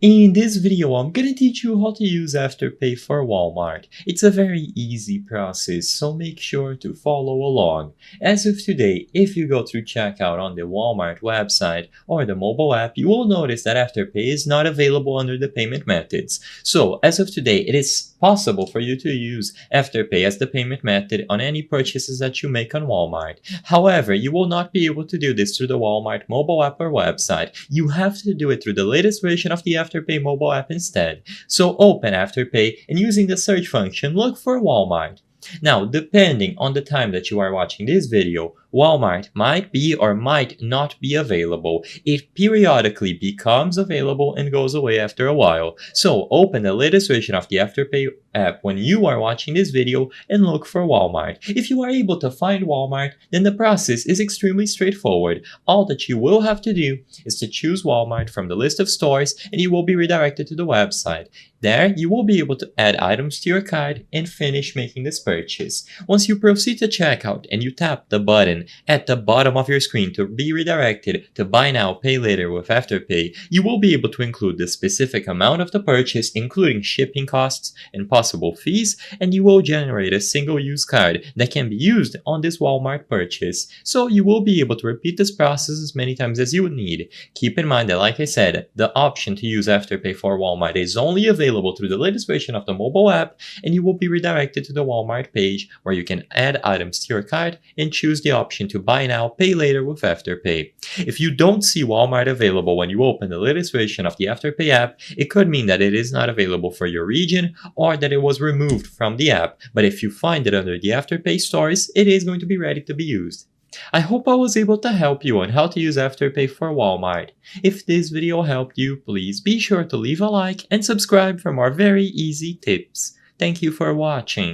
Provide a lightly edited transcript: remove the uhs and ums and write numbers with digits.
In this video, I'm gonna teach you how to use Afterpay for Walmart. It's a very easy process, so make sure to follow along. As of today, if you go through checkout on the Walmart website or the mobile app, you will notice that Afterpay is not available under the payment methods. So, as of today, it is possible for you to use Afterpay as the payment method on any purchases that you make on Walmart. However, you will not be able to do this through the Walmart mobile app or website. You have to do it through the latest version of the Afterpay mobile app instead. So open Afterpay and using the search function, look for Walmart. Now, depending on the time that you are watching this video, Walmart might be or might not be available. It periodically becomes available and goes away after a while. So open the latest version of the Afterpay app when you are watching this video and look for Walmart. If you are able to find Walmart, then the process is extremely straightforward. All that you will have to do is to choose Walmart from the list of stores and you will be redirected to the website. There, you will be able to add items to your cart and finish making this purchase. Once you proceed to checkout and you tap the button at the bottom of your screen to be redirected to Buy Now, Pay Later with Afterpay, you will be able to include the specific amount of the purchase, including shipping costs and possible fees, and you will generate a single-use card that can be used on this Walmart purchase. So you will be able to repeat this process as many times as you would need. Keep in mind that, like I said, the option to use Afterpay for Walmart is only available through the latest version of the mobile app, and you will be redirected to the Walmart page where you can add items to your cart and choose the option to Buy Now, Pay Later with Afterpay. If you don't see Walmart available when you open the latest version of the Afterpay app, it could mean that it is not available for your region or that it was removed from the app, but if you find it under the Afterpay stores, it is going to be ready to be used. I hope I was able to help you on how to use Afterpay for Walmart. If this video helped you, please be sure to leave a like and subscribe for more very easy tips. Thank you for watching.